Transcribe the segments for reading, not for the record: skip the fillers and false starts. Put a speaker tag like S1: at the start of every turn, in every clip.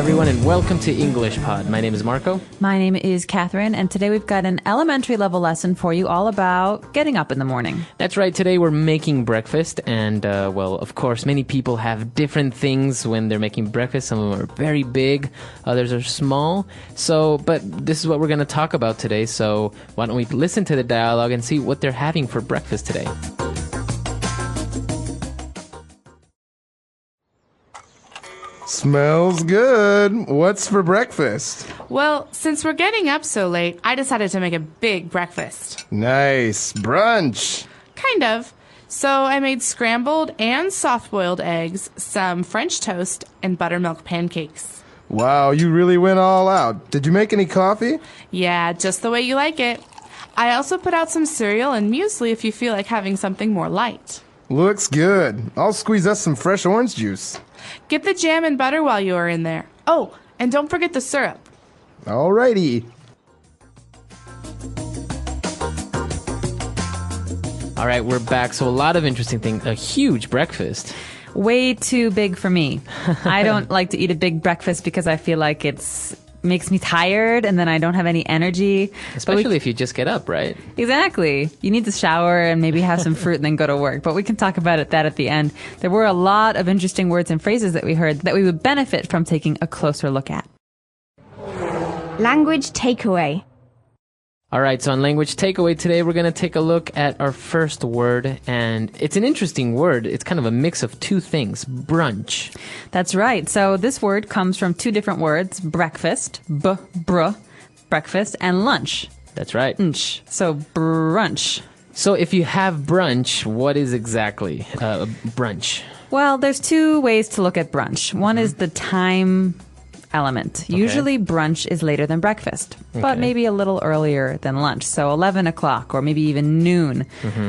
S1: everyone, and welcome to English Pod. My name is Marco.
S2: My name is Catherine, and today we've got an elementary level lesson for you all about getting up in the morning.
S1: That's right. Today we're making breakfast, and, well, of course, many people have different things when they're making breakfast. Some of them are very big, others are small. But this is what we're going to talk about today, so why don't we listen to the dialogue and see what they're having for breakfast today.
S3: Smells good. What's for breakfast?
S4: Well, since we're getting up so late, I decided to make a big breakfast.
S3: Nice. Brunch.
S4: Kind of. So I made scrambled and soft-boiled eggs, some French toast, and buttermilk pancakes.
S3: Wow, you really went all out. Did you make any coffee?
S4: Yeah, just the way you like it. I also put out some cereal and muesli if you feel like having something more light.
S3: Looks good. I'll squeeze us some fresh orange juice.
S4: Get the jam and butter while you are in there. Oh, and don't forget the syrup.
S3: Alrighty.
S1: All right, we're back. So a lot of interesting things. A huge breakfast.
S2: Way too big for me. I don't like to eat a big breakfast because I feel like makes me tired and then I don't have any energy.
S1: Especially if you just get up, right?
S2: Exactly. You need to shower and maybe have some fruit and then go to work. But we can talk about that at the end. There were a lot of interesting words and phrases that we heard that we would benefit from taking a closer look at.
S5: Language takeaway.
S1: All right, so on Language Takeaway today, we're going to take a look at our first word, and it's an interesting word. It's kind of a mix of two things, brunch.
S2: That's right. So this word comes from two different words, breakfast, breakfast, and lunch.
S1: That's right.
S2: Nch. So brunch.
S1: So if you have brunch, what is exactly brunch?
S2: Well, there's two ways to look at brunch. One is the time element.
S1: Okay.
S2: Usually brunch is later than breakfast, but maybe a little earlier than lunch. So 11 o'clock or maybe even noon.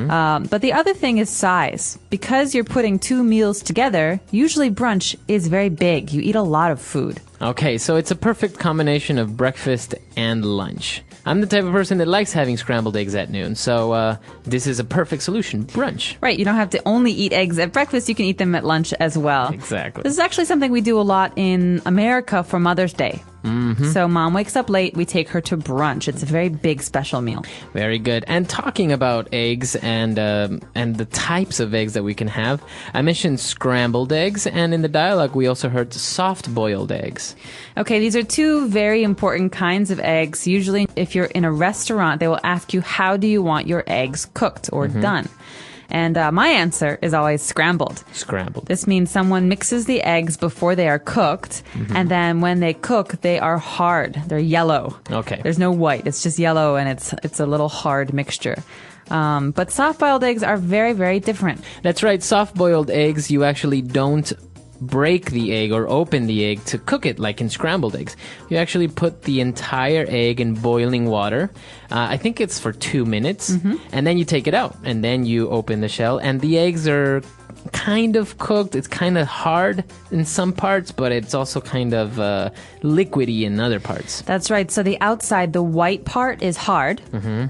S2: But the other thing is size. Because you're putting two meals together, usually brunch is very big. You eat a lot of food.
S1: Okay, so it's a perfect combination of breakfast and lunch. I'm the type of person that likes having scrambled eggs at noon, so this is a perfect solution, brunch.
S2: Right, you don't have to only eat eggs at breakfast, you can eat them at lunch as well.
S1: Exactly.
S2: This is actually something we do a lot in America for Mother's Day. So mom wakes up late, we take her to brunch. It's a very big special meal.
S1: Very good. And talking about eggs and the types of eggs that we can have, I mentioned scrambled eggs, and in the dialogue we also heard soft-boiled eggs.
S2: Okay, these are two very important kinds of eggs. Usually if you're in a restaurant, they will ask you, how do you want your eggs cooked or done? And my answer is always scrambled.
S1: Scrambled.
S2: This means someone mixes the eggs before they are cooked, and then when they cook, they are hard. They're yellow.
S1: Okay.
S2: There's no white. It's just yellow, and it's a little hard mixture. But soft-boiled eggs are very, very different.
S1: That's right. Soft-boiled eggs, you actually don't break the egg or open the egg to cook it like in scrambled eggs. You actually put the entire egg in boiling water. I think it's for 2 minutes, and then you take it out, and then you open the shell, and the eggs are kind of cooked. It's kind of hard in some parts, but it's also kind of liquidy in other parts.
S2: That's right. So the outside, the white part is hard,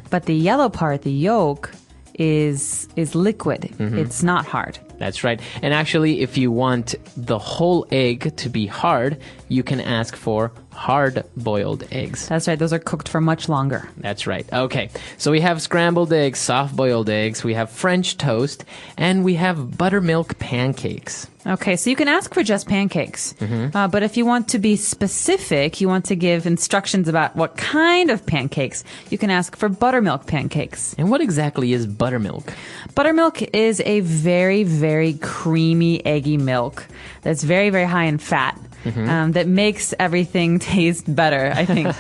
S2: but the yellow part, the yolk, is liquid. It's not hard.
S1: That's right. And actually, if you want the whole egg to be hard, you can ask for hard-boiled eggs.
S2: That's right. Those are cooked for much longer.
S1: That's right. Okay. So we have scrambled eggs, soft-boiled eggs, we have French toast, and we have buttermilk pancakes.
S2: Okay, so you can ask for just pancakes. But if you want to be specific, you want to give instructions about what kind of pancakes, you can ask for buttermilk pancakes.
S1: And what exactly is buttermilk?
S2: Buttermilk is a very, very creamy, eggy milk that's very, very high in fat. That makes everything taste better, I think.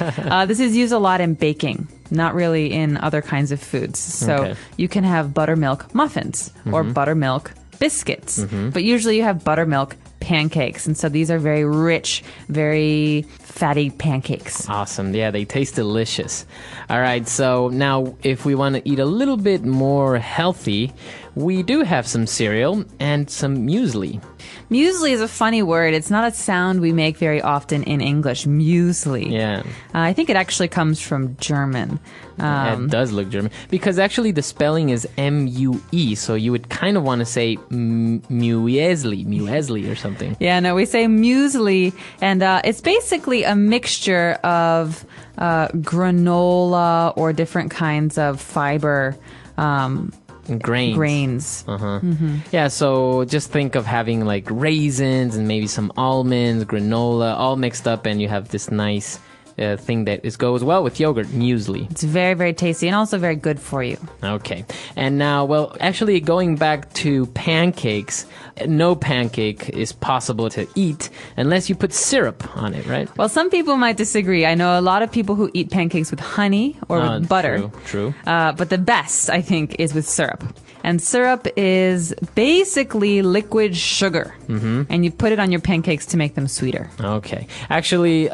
S2: This is used a lot in baking, not really in other kinds of foods. So you can have buttermilk muffins or buttermilk biscuits, but usually you have buttermilk pancakes. And so these are very rich, very fatty pancakes.
S1: Awesome. Yeah, they taste delicious. All right, so now if we want to eat a little bit more healthy, we do have some cereal and some muesli.
S2: Muesli is a funny word. It's not a sound we make very often in English. Muesli.
S1: Yeah.
S2: I think it actually comes from German.
S1: It does look German. Because actually the spelling is M-U-E, so you would kind of want to say muesli or something.
S2: Yeah, no, we say muesli, and it's basically a mixture of granola or different kinds of fiber grains.
S1: Yeah, so just think of having like raisins and maybe some almonds, granola, all mixed up, and you have this nice thing that goes well with yogurt, muesli.
S2: It's very, very tasty and also very good for you.
S1: Okay. And now, well, actually going back to pancakes, no pancake is possible to eat unless you put syrup on it, right?
S2: Well, some people might disagree. I know a lot of people who eat pancakes with honey or with butter.
S1: True.
S2: But the best, I think, is with syrup. And syrup is basically liquid sugar. And you put it on your pancakes to make them sweeter.
S1: Okay. Actually,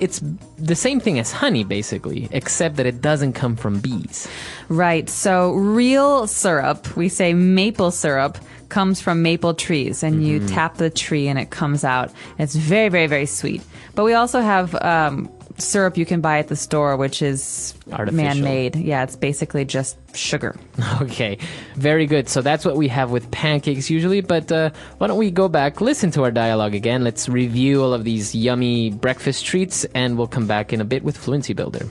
S1: it's the same thing as honey, basically, except that it doesn't come from bees.
S2: Right. So real syrup, we say maple syrup, comes from maple trees. And you tap the tree and it comes out. It's very, very, very sweet. But we also have syrup you can buy at the store, which is
S1: artificial,
S2: man-made. Yeah, it's basically just sugar.
S1: Okay, very good. So that's what we have with pancakes usually, but why don't we go back, listen to our dialogue again. Let's review all of these yummy breakfast treats, and we'll come back in a bit with Fluency Builder.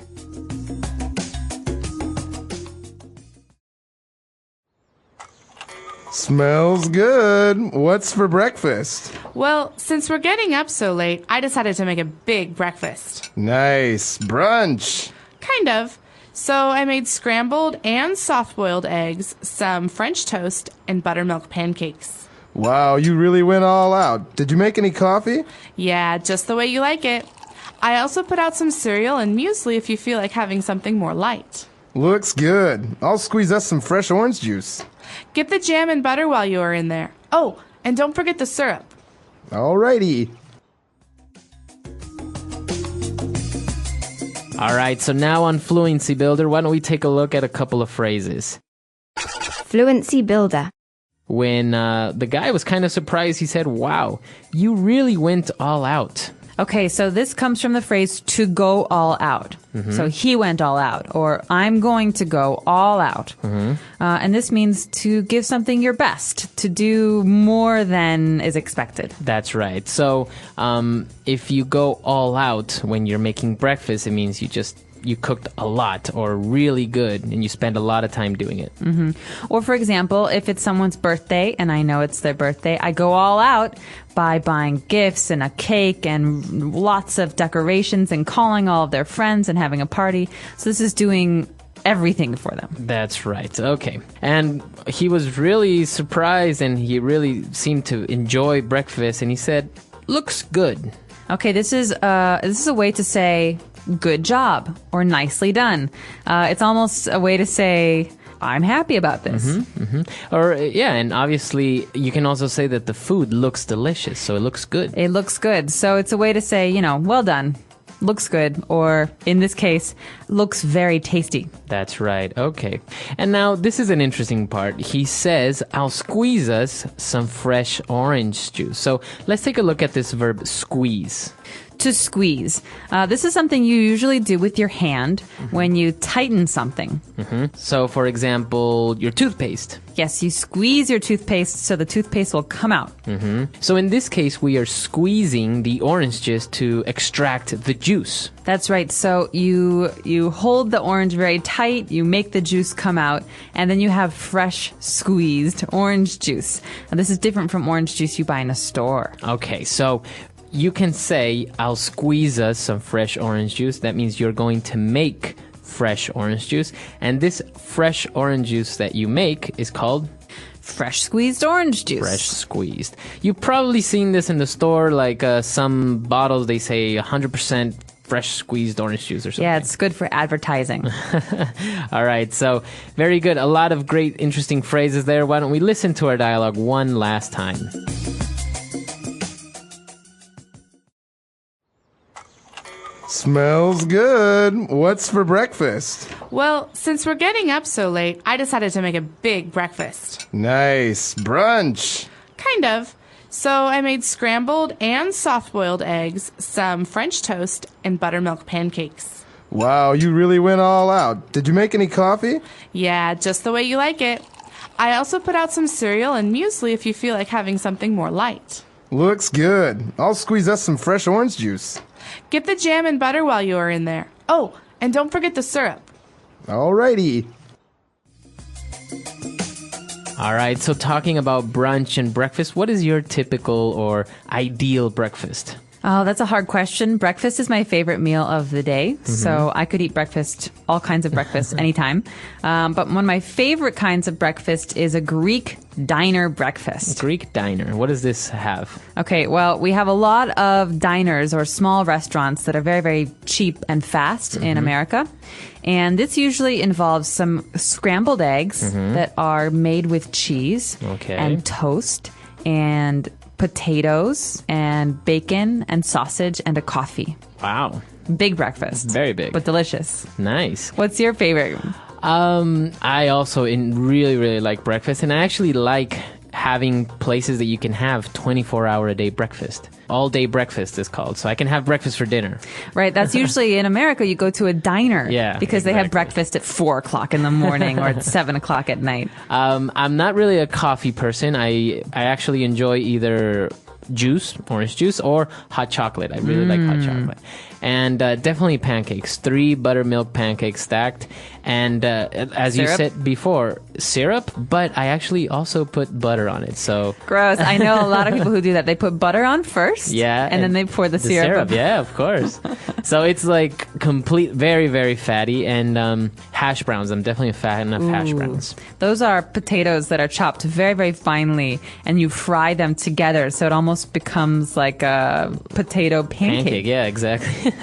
S3: Smells good. What's for breakfast?
S4: Well, since we're getting up so late, I decided to make a big breakfast.
S3: Nice. Brunch.
S4: Kind of. So I made scrambled and soft-boiled eggs, some French toast, and buttermilk pancakes.
S3: Wow, you really went all out. Did you make any coffee?
S4: Yeah, just the way you like it. I also put out some cereal and muesli if you feel like having something more light.
S3: Looks good. I'll squeeze us some fresh orange juice.
S4: Get the jam and butter while you are in there. Oh, and don't forget the syrup.
S3: Alrighty.
S1: All right, so now on Fluency Builder, why don't we take a look at a couple of phrases.
S5: Fluency Builder.
S1: When the guy was kind of surprised, he said, wow, you really went all out.
S2: Okay, so this comes from the phrase to go all out. So he went all out, or I'm going to go all out. And this means to give something your best, to do more than is expected.
S1: That's right. So if you go all out when you're making breakfast, it means you cooked a lot or really good and you spend a lot of time doing it.
S2: Or for example, if it's someone's birthday and I know it's their birthday, I go all out by buying gifts and a cake and lots of decorations and calling all of their friends and having a party. So this is doing everything for them.
S1: That's right. Okay. And he was really surprised and he really seemed to enjoy breakfast and he said, looks good.
S2: Okay, this is a way to say good job or nicely done. It's almost a way to say I'm happy about this.
S1: Or yeah, and obviously you can also say that the food looks delicious, so it looks good.
S2: It looks good. So it's a way to say, well done. Looks good, or in this case, looks very tasty.
S1: That's right. Okay. And now this is an interesting part. He says, I'll squeeze us some fresh orange juice. So let's take a look at this verb squeeze.
S2: To squeeze. This is something you usually do with your hand when you tighten something.
S1: So, for example, your toothpaste.
S2: Yes, you squeeze your toothpaste so the toothpaste will come out.
S1: So in this case, we are squeezing the orange juice to extract the juice.
S2: That's right. So you hold the orange very tight, you make the juice come out, and then you have fresh squeezed orange juice. Now, this is different from orange juice you buy in a store.
S1: Okay, so you can say, I'll squeeze us some fresh orange juice. That means you're going to make fresh orange juice. And this fresh orange juice that you make is called
S2: fresh squeezed orange juice.
S1: Fresh squeezed. You've probably seen this in the store, like some bottles, they say 100% fresh squeezed orange juice or something.
S2: Yeah, it's good for advertising.
S1: All right, so very good. A lot of great, interesting phrases there. Why don't we listen to our dialogue one last time?
S3: Smells good. What's for breakfast?
S4: Well, since we're getting up so late, I decided to make a big breakfast.
S3: Nice. Brunch.
S4: Kind of. So I made scrambled and soft-boiled eggs, some French toast, and buttermilk pancakes.
S3: Wow, you really went all out. Did you make any coffee?
S4: Yeah, just the way you like it. I also put out some cereal and muesli if you feel like having something more light.
S3: Looks good. I'll squeeze us some fresh orange juice.
S4: Get the jam and butter while you are in there. Oh, and don't forget the syrup.
S3: Alrighty.
S1: All right, so talking about brunch and breakfast, what is your typical or ideal breakfast?
S2: Oh, that's a hard question. Breakfast is my favorite meal of the day. So I could eat breakfast, all kinds of breakfast, anytime. But one of my favorite kinds of breakfast is a Greek diner breakfast.
S1: Greek diner. What does this have?
S2: Okay, well, we have a lot of diners or small restaurants that are very, very cheap and fast in America. And this usually involves some scrambled eggs that are made with cheese and toast and potatoes and bacon and sausage and a coffee.
S1: Wow.
S2: Big breakfast.
S1: Very big.
S2: But delicious.
S1: Nice.
S2: What's your favorite?
S1: I also really, really like breakfast, and I actually like having places that you can have 24-hour-a-day breakfast. All-day breakfast is called, so I can have breakfast for dinner.
S2: Right, that's usually in America, you go to a diner because they have breakfast at 4 o'clock in the morning or at 7 o'clock at night.
S1: I'm not really a coffee person. I actually enjoy either juice, orange juice, or hot chocolate. I really like hot chocolate. And definitely pancakes. 3 buttermilk pancakes stacked. And as you said before, syrup, but I actually also put butter on it. So
S2: Gross. I know a lot of people who do that. They put butter on first, and then they pour the syrup.
S1: Yeah, of course. So it's like very, very fatty. And hash browns. I'm definitely a fan of hash browns.
S2: Those are potatoes that are chopped very, very finely, and you fry them together, so it almost becomes like a potato pancake.
S1: Yeah, exactly.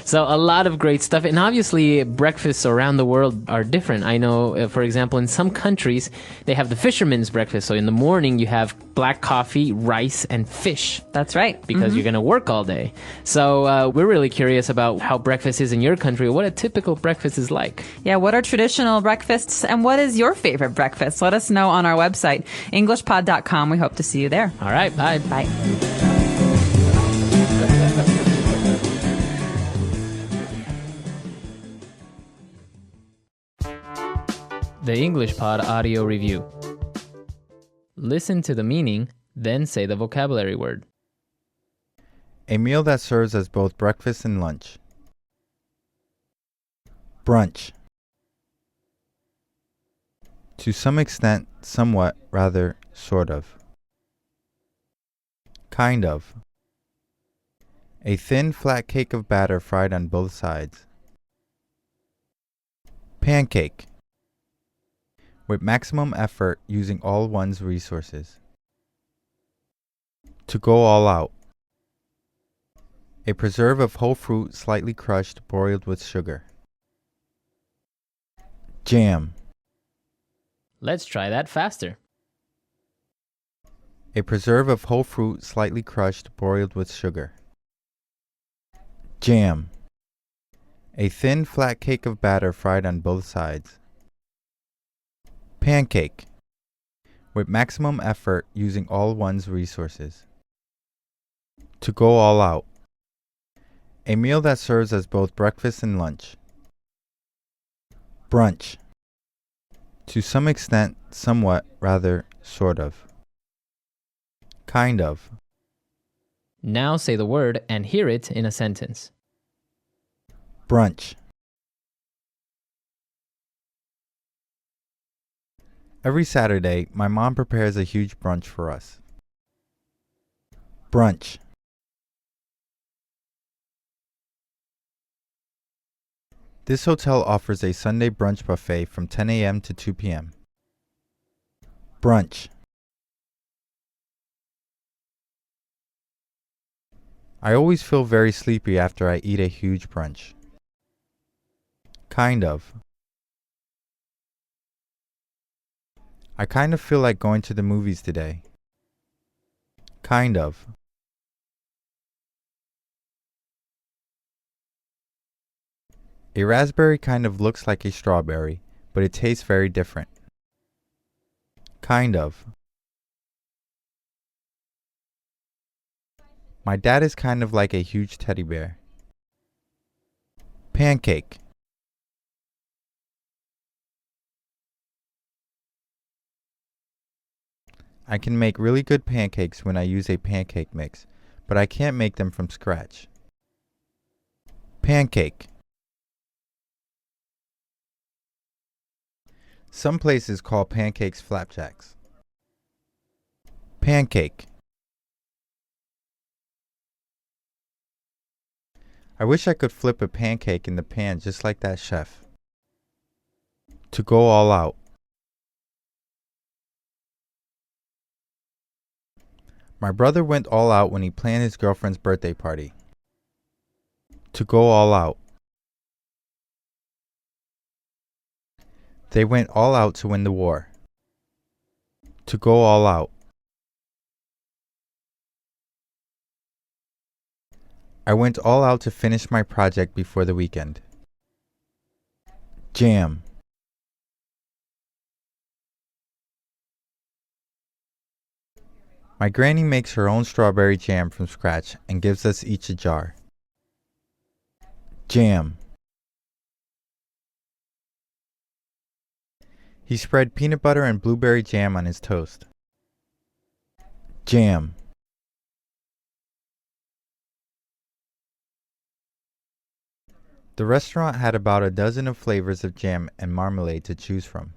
S1: So a lot of great stuff. And obviously, breakfasts around the world are different. I know, for example, in some countries, they have the fisherman's breakfast. So in the morning, you have black coffee, rice, and fish.
S2: That's right.
S1: Because you're going to work all day. So we're really curious about how breakfast is in your country, what a typical breakfast is like.
S2: Yeah, what are traditional breakfasts, and what is your favorite breakfast? Let us know on our website, englishpod.com. We hope to see you there.
S1: All right, bye.
S2: Bye.
S1: The English Pod Audio Review. Listen to the meaning, then say the vocabulary word.
S6: A meal that serves as both breakfast and lunch. Brunch. To some extent, somewhat, rather, sort of. Kind of. A thin, flat cake of batter fried on both sides. Pancake. With maximum effort using all one's resources. To go all out. A preserve of whole fruit slightly crushed, boiled with sugar. Jam.
S1: Let's try that faster.
S6: A preserve of whole fruit slightly crushed, boiled with sugar. Jam. A thin, flat cake of batter fried on both sides. Pancake. With maximum effort using all one's resources. To go all out. A meal that serves as both breakfast and lunch. Brunch. To some extent, somewhat, rather, sort of. Kind of.
S1: Now say the word and hear it in a sentence.
S6: Brunch. Every Saturday, my mom prepares a huge brunch for us. Brunch. This hotel offers a Sunday brunch buffet from 10 a.m. to 2 p.m. Brunch. I always feel very sleepy after I eat a huge brunch. Kind of. I kind of feel like going to the movies today. Kind of. A raspberry kind of looks like a strawberry, but it tastes very different. Kind of. My dad is kind of like a huge teddy bear. Pancake. I can make really good pancakes when I use a pancake mix, but I can't make them from scratch. Pancake. Some places call pancakes flapjacks. Pancake. I wish I could flip a pancake in the pan just like that chef. To go all out. My brother went all out when he planned his girlfriend's birthday party. To go all out. They went all out to win the war. To go all out. I went all out to finish my project before the weekend. Jam. My granny makes her own strawberry jam from scratch and gives us each a jar. Jam. He spread peanut butter and blueberry jam on his toast. Jam. The restaurant had about a dozen of flavors of jam and marmalade to choose from.